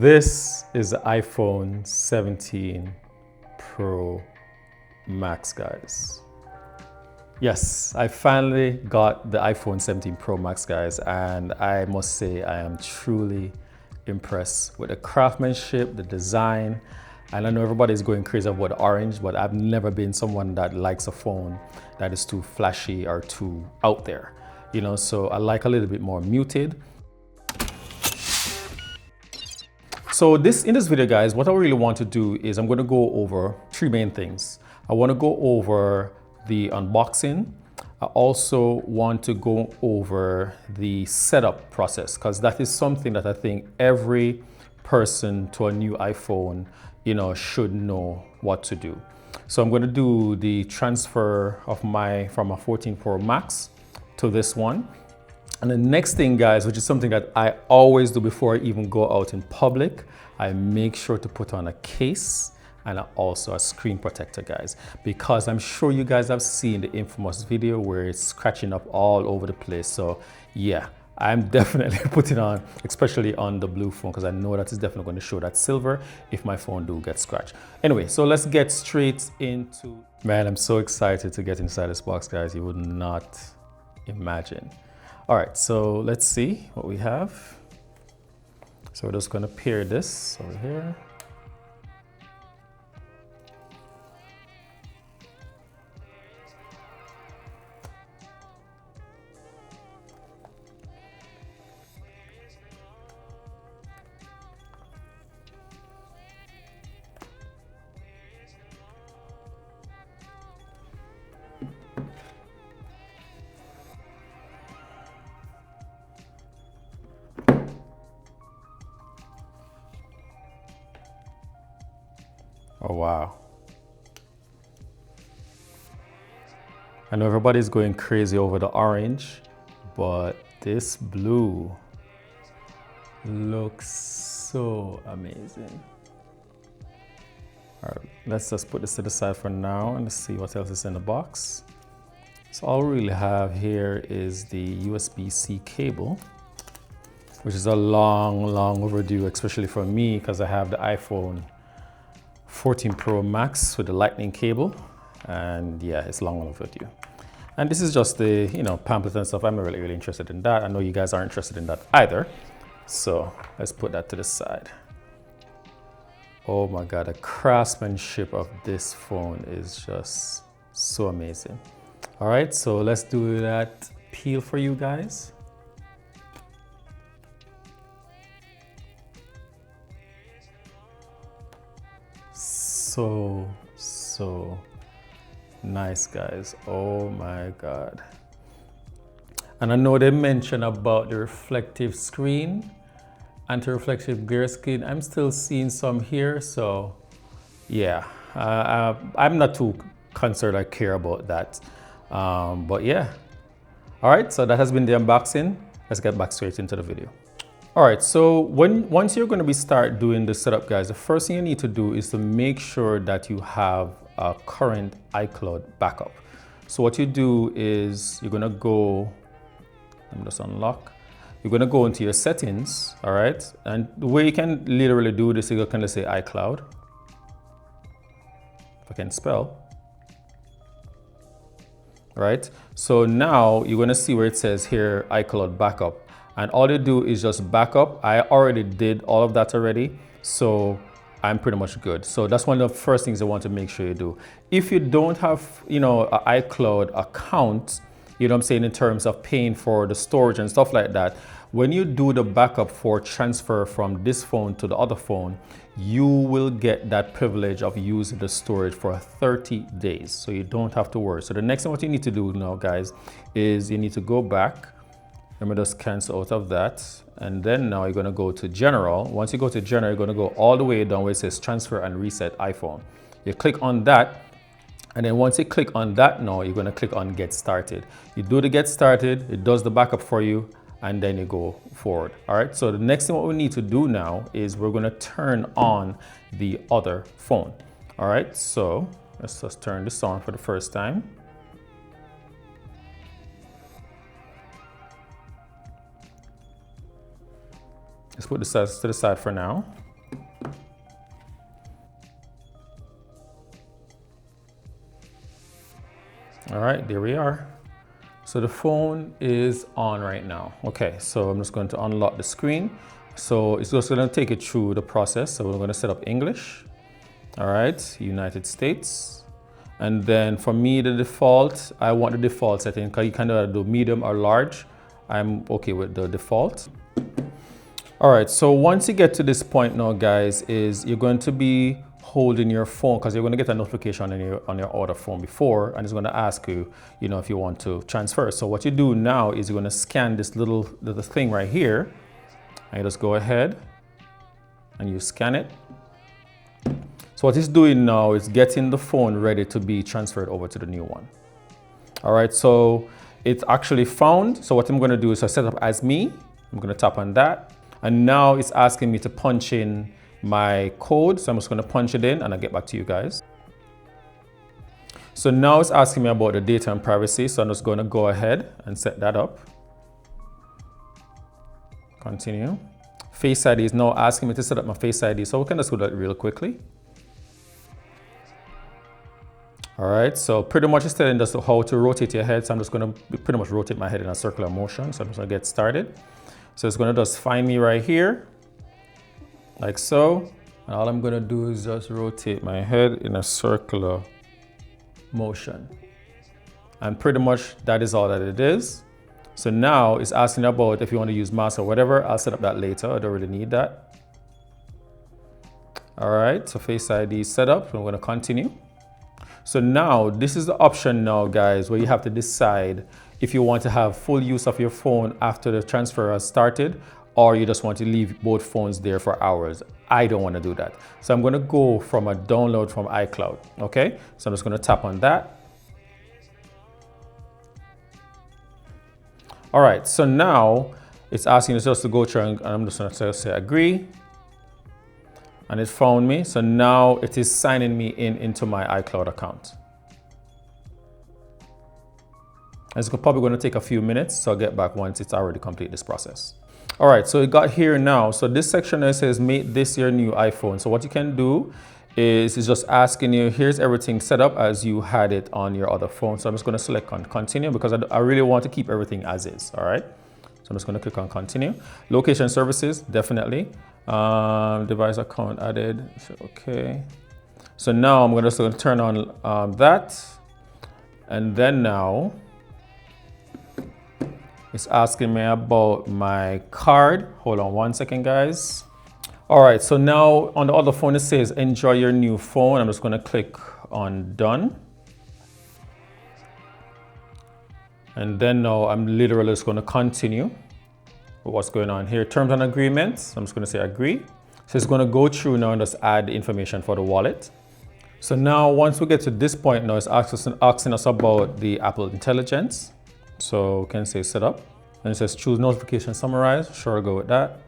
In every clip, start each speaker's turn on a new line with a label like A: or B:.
A: This is the iPhone 17 Pro Max, guys. Yes, I finally got the iPhone 17 Pro Max, guys, and I must say I am truly impressed with the craftsmanship, the design. And I know everybody's going crazy about the orange, but I've never been someone that likes a phone that is too flashy or too out there. So I like a little bit more muted. So in this video, guys, what I really want to do is I'm going to go over three main things. I want to go over the unboxing. I also want to go over the setup process, because that is something that I think every person to a new iPhone, should know what to do. So I'm going to do the transfer of from a 14 Pro Max to this one. And the next thing, guys, which is something that I always do before I even go out in public, I make sure to put on a case and also a screen protector, guys, because I'm sure you guys have seen the infamous video where it's scratching up all over the place. So yeah, I'm definitely putting on, especially on the blue phone, because I know that is definitely going to show that silver if my phone do get scratched. Anyway, so let's get straight into, man, I'm so excited to get inside this box, guys. You would not imagine. All right, so let's see what we have. So we're just going to pair this over here. Oh, wow. I know everybody's going crazy over the orange, but this blue looks so amazing. All right, let's just put this to the side for now and see what else is in the box. So all we really have here is the USB-C cable, which is a long overdue, especially for me, because I have the iPhone 14 Pro Max with the lightning cable, and yeah, it's long overdue. And this is just the pamphlet and stuff. I'm not really interested in that. I know you guys aren't interested in that either, so let's put that to the side. Oh my god, the craftsmanship of this phone is just so amazing. All right, so let's do that peel for you guys. So nice, guys. Oh my god. And I know they mentioned about the reflective screen, anti-reflective glare screen. I'm still seeing some here, so yeah, I'm not too concerned or care about that, but yeah. All right, so that has been the unboxing. Let's get back straight into the video. All right, so once you're going to start doing the setup, guys, the first thing you need to do is to make sure that you have a current iCloud backup. So what you do is you're going to go, let me just unlock. You're going to go into your settings, all right? And the way you can literally do this is you can say iCloud. If I can spell. All right, so now you're going to see where it says here iCloud backup. And all you do is just back up. I already did all of that already, so I'm pretty much good. So that's one of the first things I want to make sure you do. If you don't have, an iCloud account, what I'm saying, in terms of paying for the storage and stuff like that, when you do the backup for transfer from this phone to the other phone, you will get that privilege of using the storage for 30 days. So you don't have to worry. So the next thing what you need to do now, guys, is you need to go back. Let me just cancel out of that. And then now you're going to go to general. Once you go to general, you're going to go all the way down where it says transfer and reset iPhone. You click on that. And then once you click on that, now you're going to click on get started. You do the get started, it does the backup for you, and then you go forward. All right. So the next thing what we need to do now is we're going to turn on the other phone. All right. So let's just turn this on for the first time. Let's put this to the side for now. All right, there we are. So the phone is on right now. Okay, so I'm just going to unlock the screen. So it's just going to take it through the process. So we're going to set up English. All right, United States. And then for me, the default, I want the default setting because you can do medium or large. I'm okay with the default. All right, so once you get to this point now, guys, is you're going to be holding your phone because you're going to get a notification on your other phone before, and it's going to ask you, if you want to transfer. So what you do now is you're going to scan this little thing right here, and you just go ahead and you scan it. So what it's doing now is getting the phone ready to be transferred over to the new one. All right, so it's actually found. So what I'm going to do is I set up as me. I'm going to tap on that. And now it's asking me to punch in my code. So I'm just going to punch it in and I'll get back to you guys. So now it's asking me about the data and privacy. So I'm just going to go ahead and set that up. Continue. Face ID is now asking me to set up my Face ID. So we can just do that real quickly. All right, so pretty much it's telling us how to rotate your head. So I'm just going to pretty much rotate my head in a circular motion. So I'm just going to get started. So it's going to just find me right here, like so. And all I'm going to do is just rotate my head in a circular motion. And pretty much that is all that it is. So now it's asking about if you want to use mouse or whatever. I'll set up that later. I don't really need that. All right, so Face ID is set up. I'm going to continue. So now this is the option now, guys, where you have to decide if you want to have full use of your phone after the transfer has started, or you just want to leave both phones there for hours. I don't want to do that. So I'm going to go from a download from iCloud. Okay, so I'm just going to tap on that. All right, so now it's asking us just to go through, and I'm just going to say agree. And it found me. So now it is signing me into my iCloud account. It's probably going to take a few minutes, so I'll get back once it's already completed this process. All right, so it got here now. So this section says, make this your new iPhone. So what you can do is it's just asking you, here's everything set up as you had it on your other phone. So I'm just going to select on continue because I really want to keep everything as is. All right, so I'm just going to click on continue. Location services, definitely. Device account added. So, okay. So now I'm just going to turn on that. And then now it's asking me about my card. Hold on one second, guys. All right, so now on the other phone, it says, enjoy your new phone. I'm just going to click on done. And then now I'm literally just going to continue with what's going on here. Terms and agreements. I'm just going to say agree. So it's going to go through now and just add the information for the wallet. So now once we get to this point now, it's asking us about the Apple Intelligence. So we can say set up. And it says choose notification summarize. Sure, I'll go with that.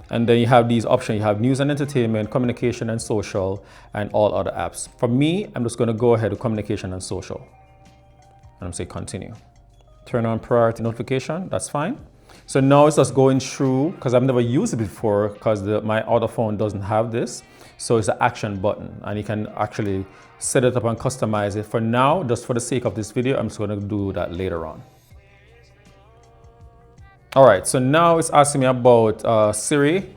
A: And then you have these options. You have news and entertainment, communication and social, and all other apps. For me, I'm just going to go ahead with communication and social. And I'm say continue. Turn on priority notification. That's fine. So now it's just going through, because I've never used it before, because my other phone doesn't have this. So it's an action button, and you can actually set it up and customize it. For now, just for the sake of this video, I'm just going to do that later on. All right, so now it's asking me about Siri,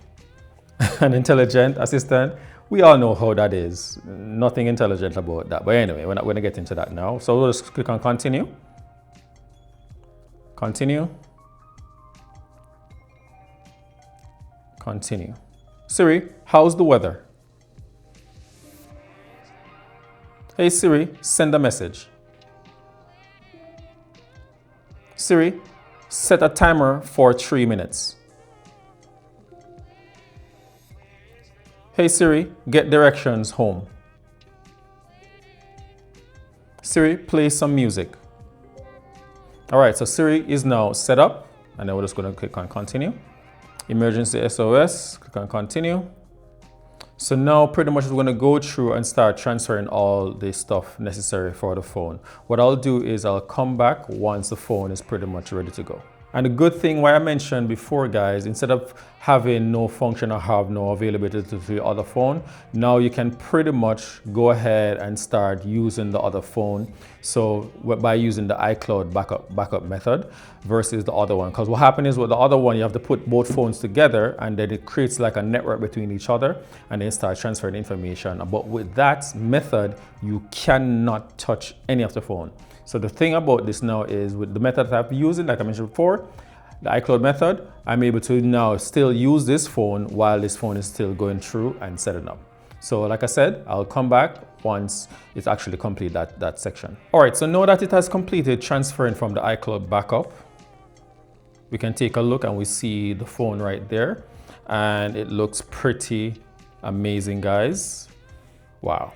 A: an intelligent assistant. We all know how that is. Nothing intelligent about that. But anyway, we're not going to get into that now. So we'll just click on continue. Continue. Continue. Siri, how's the weather? Hey Siri, send a message. Siri, set a timer for 3 minutes. Hey Siri, get directions home. Siri, play some music. All right, so Siri is now set up, and then we're just going to click on continue. Emergency SOS, click on continue. So now pretty much we're going to go through and start transferring all the stuff necessary for the phone. What I'll do is I'll come back once the phone is pretty much ready to go. And the good thing, why I mentioned before, guys, instead of having no function or have no availability to the other phone, now you can pretty much go ahead and start using the other phone. So by using the iCloud backup method versus the other one. Because what happens is with the other one, you have to put both phones together and then it creates like a network between each other and then start transferring information. But with that method, you cannot touch any of the phone. So the thing about this now is with the method that I've been using, like I mentioned before, the iCloud method, I'm able to now still use this phone while this phone is still going through and setting up. So like I said, I'll come back once it's actually complete that section. All right, so now that it has completed transferring from the iCloud backup, we can take a look and we see the phone right there. And it looks pretty amazing, guys. Wow.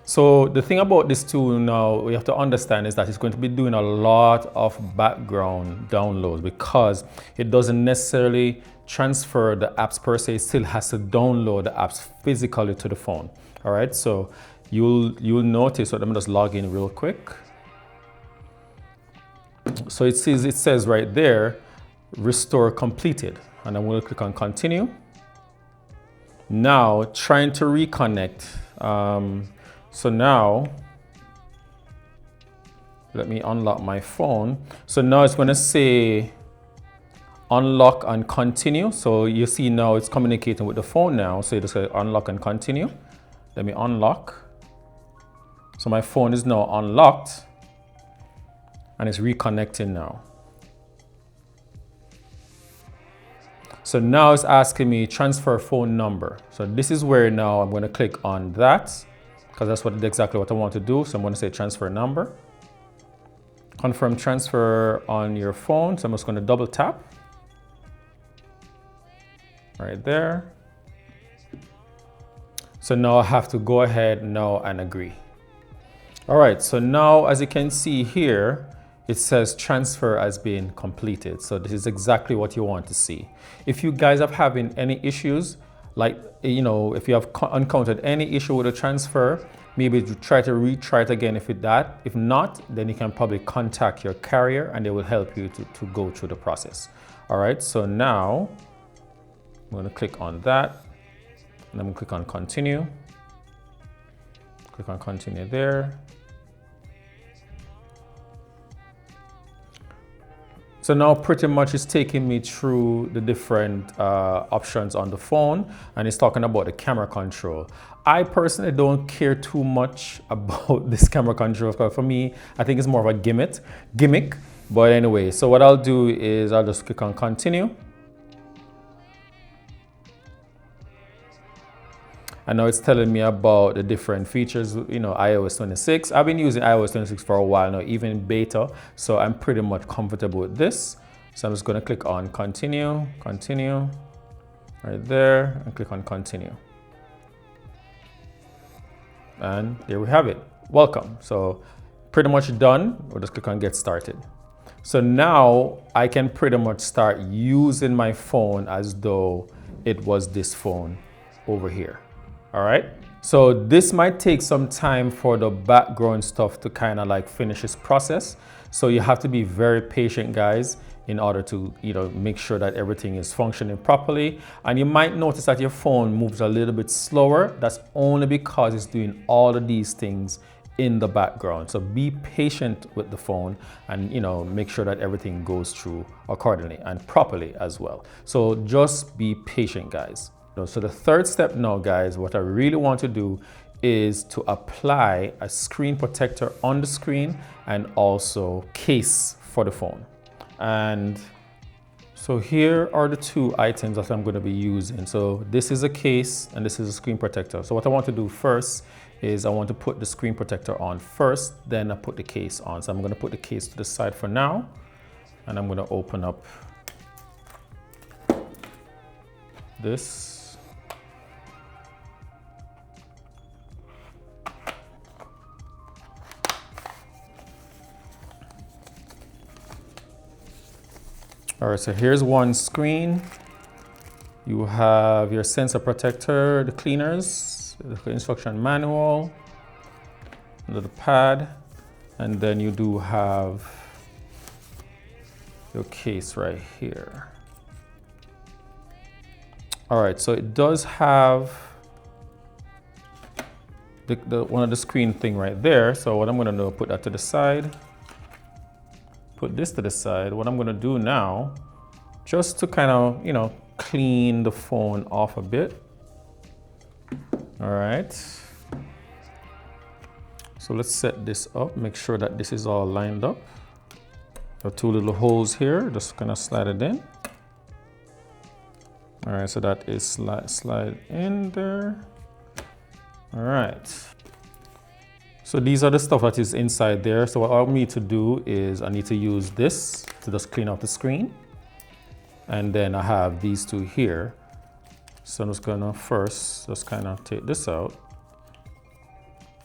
A: So the thing about this tool now we have to understand is that it's going to be doing a lot of background downloads because it doesn't necessarily transfer the apps per se. It still has to download the apps physically to the phone. All right, so you'll notice, so let me just log in real quick. So it says right there, restore completed, and I'm going to click on continue. Now trying to reconnect. So now, let me unlock my phone. So now it's going to say unlock and continue. So you see now it's communicating with the phone now. So you just say unlock and continue. Let me unlock. So my phone is now unlocked and it's reconnecting now. So now it's asking me transfer phone number. So this is where now I'm going to click on that, because that's exactly what I want to do. So I'm going to say transfer number. Confirm transfer on your phone. So I'm just going to double tap. Right there. So now I have to go ahead now and agree. All right, so now as you can see here, it says transfer has been completed. So this is exactly what you want to see. If you guys are having any issues, like, you know, if you have encountered any issue with a transfer, maybe try to retry it again if not, then you can probably contact your carrier and they will help you to go through the process. All right, so now I'm going to click on that and I'm going to click on continue. Click on continue there. So now pretty much it's taking me through the different options on the phone and it's talking about the camera control. I personally don't care too much about this camera control because for me, I think it's more of a gimmick. But anyway, so what I'll do is I'll just click on continue. And now it's telling me about the different features, you know, iOS 26. I've been using iOS 26 for a while now, even beta. So I'm pretty much comfortable with this. So I'm just going to click on continue, right there, and click on continue. And there we have it. Welcome. So pretty much done. We'll just click on get started. So now I can pretty much start using my phone as though it was this phone over here. All right, so this might take some time for the background stuff to kind of like finish its process. So you have to be very patient, guys, in order to, you know, make sure that everything is functioning properly. And you might notice that your phone moves a little bit slower. That's only because it's doing all of these things in the background. So be patient with the phone and, you know, make sure that everything goes through accordingly and properly as well. So just be patient, guys. So the third step now, guys, what I really want to do is to apply a screen protector on the screen and also case for the phone. And so here are the two items that I'm going to be using. So this is a case and this is a screen protector. So what I want to do first is I want to put the screen protector on first, then I put the case on. So I'm going to put the case to the side for now, and I'm going to open up this. All right, so here's one screen. You have your sensor protector, the cleaners, the instruction manual, the pad, and then you do have your case right here. All right, so it does have the one of the screen thing right there. So what I'm gonna do, put that to the side, put this to the side. What I'm gonna do now, just to kind of, you know, clean the phone off a bit. All right. So let's set this up, make sure that this is all lined up. The two little holes here, just kind of slide it in. All right, so that is slide in there. All right. So these are the stuff that is inside there. So what I need to do is I need to use this to just clean out the screen. And then I have these two here. So I'm just gonna first just kind of take this out.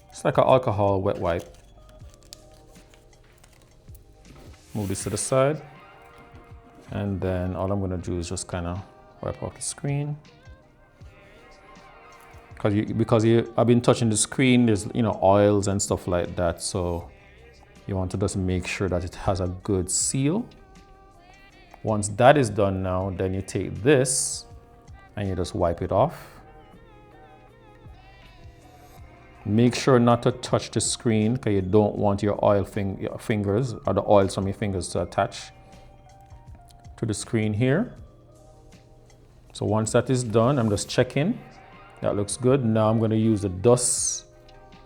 A: It's like an alcohol wet wipe. Move this to the side. And then all I'm gonna do is just kind of wipe off the screen. Because I've been touching the screen, there's, you know, oils and stuff like that. So you want to just make sure that it has a good seal. Once that is done now, then you take this and you just wipe it off. Make sure not to touch the screen because you don't want your fingers or the oils from your fingers to attach to the screen here. So once that is done, I'm just checking. That looks good. Now I'm going to use the dust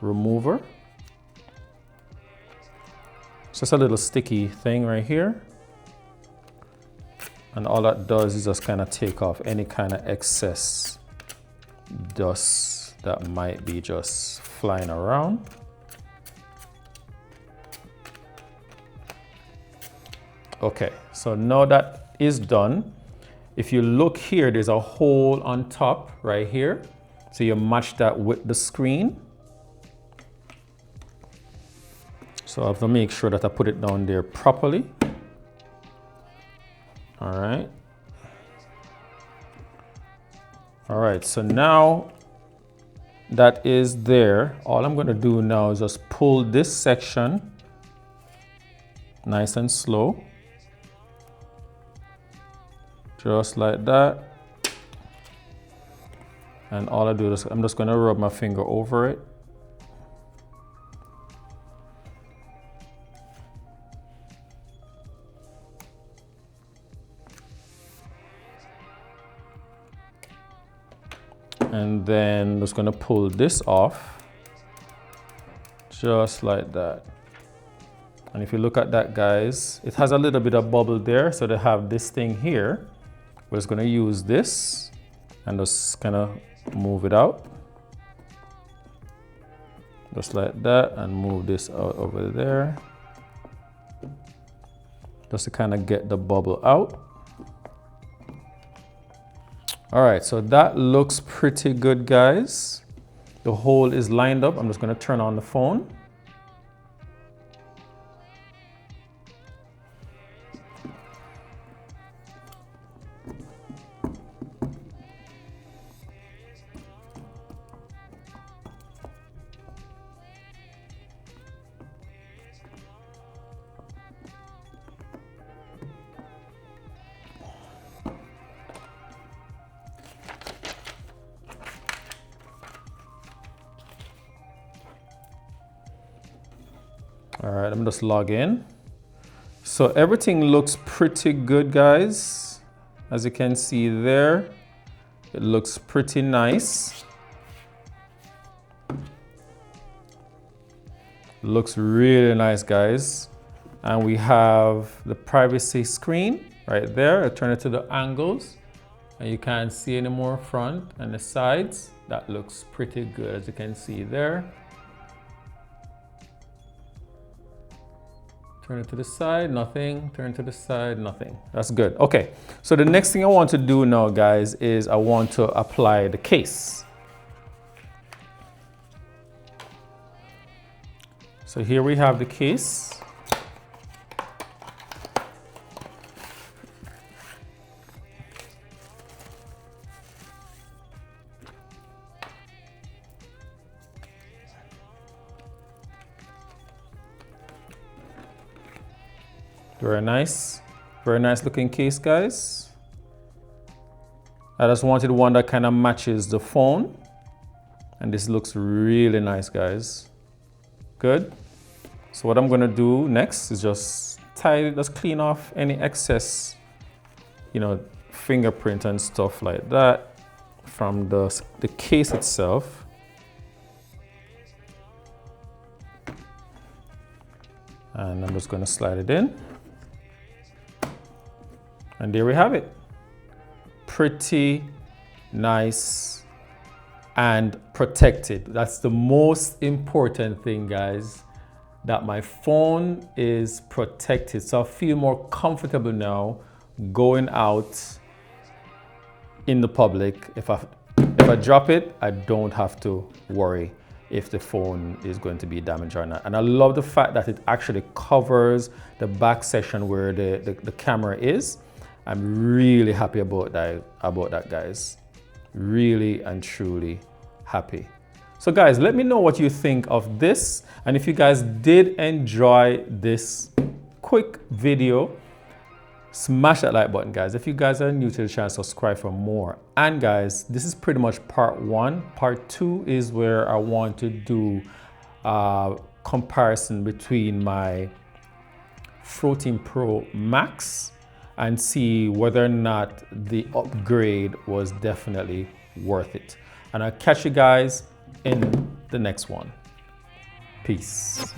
A: remover. It's just a little sticky thing right here. And all that does is just kind of take off any kind of excess dust that might be just flying around. Okay, so now that is done. If you look here, there's a hole on top right here. So you match that with the screen. So I have to make sure that I put it down there properly. All right. All right, so now that is there. All I'm gonna do now is just pull this section nice and slow. Just like that. And all I do is I'm just gonna rub my finger over it. And then just gonna pull this off. Just like that. And if you look at that, guys, it has a little bit of bubble there. So they have this thing here. We're just gonna use this and just kind of move it out. Just like that, and move this out over there. Just to kind of get the bubble out. All right, so that looks pretty good, guys. The hole is lined up. I'm just gonna turn on the phone. All right, I'm just log in. So everything looks pretty good, guys. As you can see there, it looks pretty nice. Looks really nice, guys. And we have the privacy screen right there. I turn it to the angles and you can't see any more front and the sides. That looks pretty good, as you can see there. Turn it to the side, nothing. Turn to the side, nothing. That's good. Okay, so the next thing I want to do now, guys, is I want to apply the case. So here we have the case. Very nice. Very nice looking case, guys. I just wanted one that kind of matches the phone. And this looks really nice, guys. Good. So what I'm gonna do next is just clean off any excess, you know, fingerprint and stuff like that from the case itself. And I'm just gonna slide it in. And there we have it. Pretty nice and protected. That's the most important thing, guys, that my phone is protected. So I feel more comfortable now going out in the public. If I drop it, I don't have to worry if the phone is going to be damaged or not. And I love the fact that it actually covers the back section where the camera is. I'm really happy about that, guys. Really and truly happy. So guys, let me know what you think of this. And if you guys did enjoy this quick video, smash that like button, guys. If you guys are new to the channel, subscribe for more. And guys, this is pretty much part 1. Part 2 is where I want to do a comparison between my 14 Pro Max and see whether or not the upgrade was definitely worth it. And I'll catch you guys in the next one. Peace.